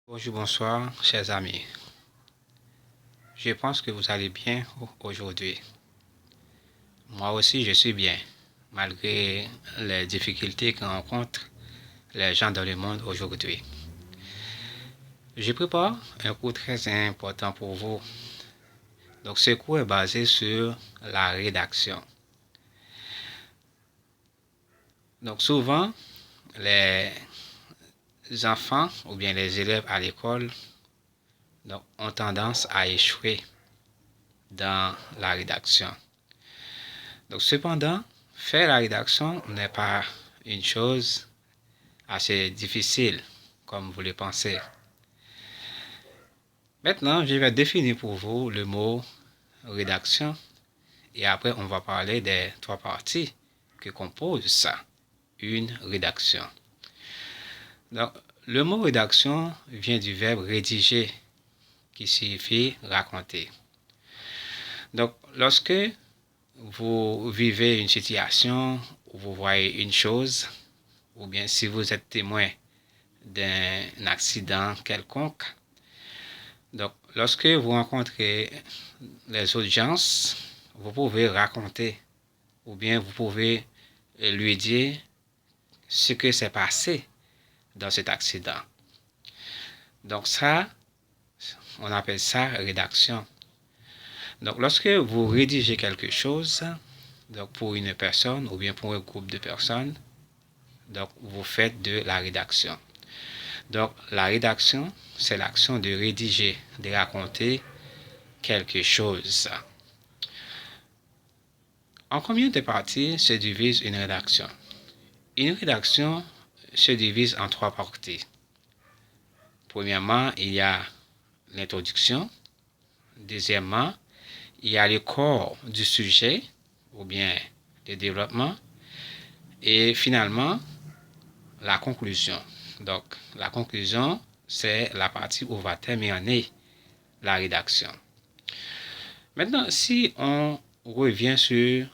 Bonjour, bonsoir, chers amis. Je pense que vous allez bien aujourd'hui. Moi aussi, je suis bien, malgré les difficultés que rencontrent les gens dans le monde aujourd'hui. Je prépare un cours très important pour vous. Donc, ce cours est basé sur la rédaction. Donc, souvent, les enfants ou bien les élèves à l'école ont tendance à échouer dans la rédaction. Donc, cependant, faire la rédaction n'est pas une chose assez difficile comme vous le pensez. Maintenant, je vais définir pour vous le mot rédaction et après on va parler des trois parties que composent ça, une rédaction. Donc, le mot rédaction vient du verbe rédiger qui signifie raconter. Donc, lorsque vous vivez une situation où vous voyez une chose, ou bien si vous êtes témoin d'un accident quelconque, donc lorsque vous rencontrez les audiences, vous pouvez raconter, ou bien vous pouvez lui dire ce que s'est passé dans cet accident. Donc ça, on appelle ça rédaction. Donc lorsque vous rédigez quelque chose, donc pour une personne ou bien pour un groupe de personnes, donc vous faites de la rédaction. Donc la rédaction, c'est l'action de rédiger, de raconter quelque chose. En combien de parties se divise une rédaction? Une rédaction se divise en trois parties. Premièrement, il y a l'introduction. Deuxièmement, il y a le corps du sujet ou bien le développement. Et finalement, la conclusion. Donc, la conclusion, c'est la partie où va terminer la rédaction. Maintenant, si on revient sur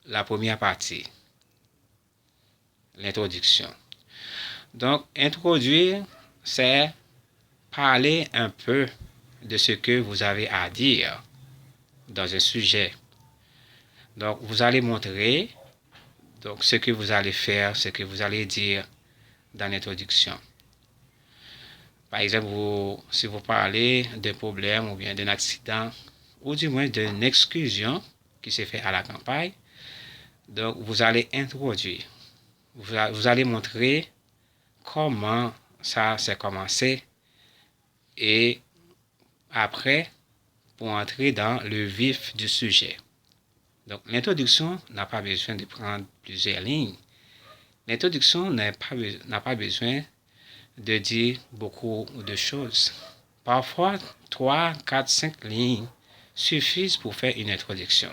la première partie, l'introduction. Donc, introduire, c'est parler un peu de ce que vous avez à dire dans un sujet. Donc, vous allez montrer donc, ce que vous allez faire, ce que vous allez dire dans l'introduction. Par exemple, si vous parlez d'un problème ou bien d'un accident, ou du moins d'une exclusion qui s'est faite à la campagne, donc vous allez introduire. Vous allez montrer comment ça s'est commencé et après, pour entrer dans le vif du sujet. Donc, l'introduction n'a pas besoin de prendre plusieurs lignes. L'introduction n'a pas besoin de dire beaucoup de choses. Parfois, 3, 4, 5 lignes suffisent pour faire une introduction.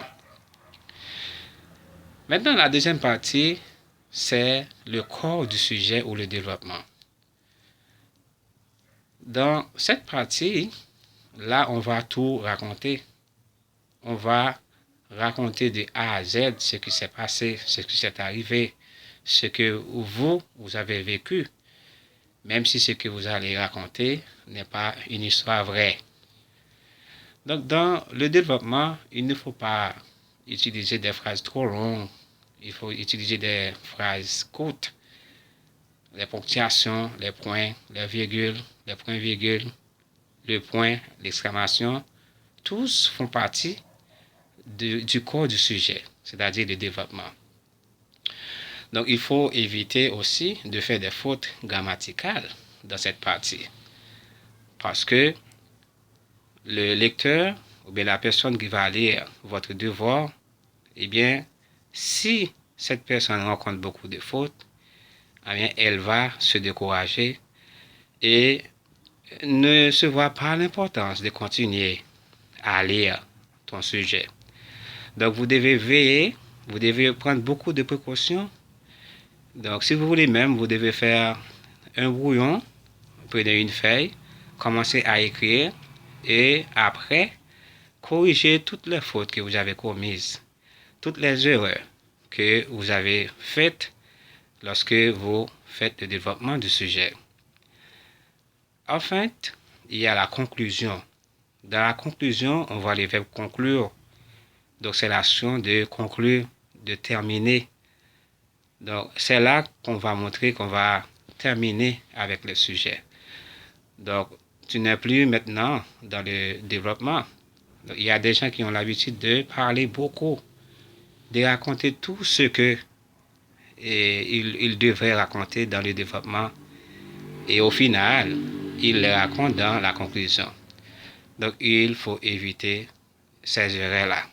Maintenant, la deuxième partie, c'est le corps du sujet ou le développement. Dans cette partie, là, on va tout raconter. On va raconter de A à Z ce qui s'est passé, ce qui s'est arrivé, ce que vous avez vécu, même si ce que vous allez raconter n'est pas une histoire vraie. Donc, dans le développement, il ne faut pas utiliser des phrases trop longues, il faut utiliser des phrases courtes, les ponctuations, les points, les virgules, les points-virgules, le point, l'exclamation, tous font partie du corps du sujet, c'est-à-dire du développement. Donc, il faut éviter aussi de faire des fautes grammaticales dans cette partie. Parce que le lecteur, ou bien la personne qui va lire votre devoir, eh bien, si cette personne rencontre beaucoup de fautes, eh bien, elle va se décourager et ne se voit pas l'importance de continuer à lire ton sujet. Donc, vous devez veiller, vous devez prendre beaucoup de précautions. Donc, si vous voulez même, vous devez faire un brouillon, prenez une feuille, commencez à écrire et après, corrigez toutes les fautes que vous avez commises, toutes les erreurs que vous avez faites lorsque vous faites le développement du sujet. En fait, il y a la conclusion. Dans la conclusion, on voit les verbes conclure. Donc, c'est l'action de conclure, de terminer. Donc, c'est là qu'on va montrer qu'on va terminer avec le sujet. Donc, tu n'es plus maintenant dans le développement. Donc, il y a des gens qui ont l'habitude de parler beaucoup, de raconter tout ce que ils devraient raconter dans le développement. Et au final, ils le racontent dans la conclusion. Donc, il faut éviter ces erreurs-là.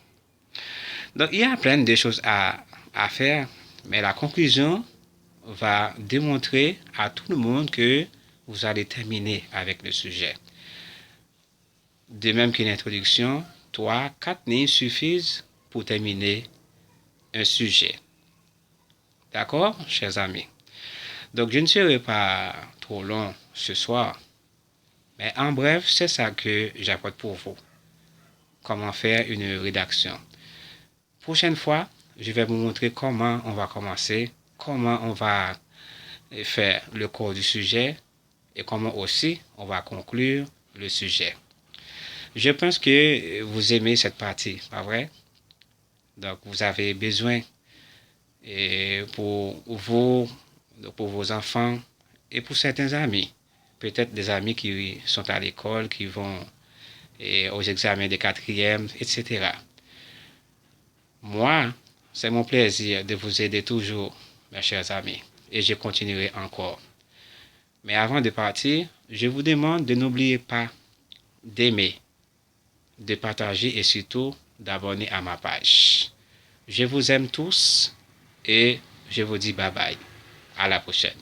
Donc, il y a plein de choses à faire, mais la conclusion va démontrer à tout le monde que vous allez terminer avec le sujet. De même qu'une introduction, 3, 4 lignes suffisent pour terminer un sujet. D'accord, chers amis? Donc, je ne serai pas trop long ce soir, mais en bref, c'est ça que j'apporte pour vous. Comment faire une rédaction. Prochaine fois, je vais vous montrer comment on va commencer, comment on va faire le corps du sujet et comment aussi on va conclure le sujet. Je pense que vous aimez cette partie, pas vrai? Donc, vous avez besoin pour vous, pour vos enfants et pour certains amis. Peut-être des amis qui sont à l'école, qui vont aux examens de quatrième, etc. Moi, c'est mon plaisir de vous aider toujours, mes chers amis, et je continuerai encore. Mais avant de partir, je vous demande de n'oublier pas d'aimer, de partager et surtout d'abonner à ma page. Je vous aime tous et je vous dis bye bye. À la prochaine.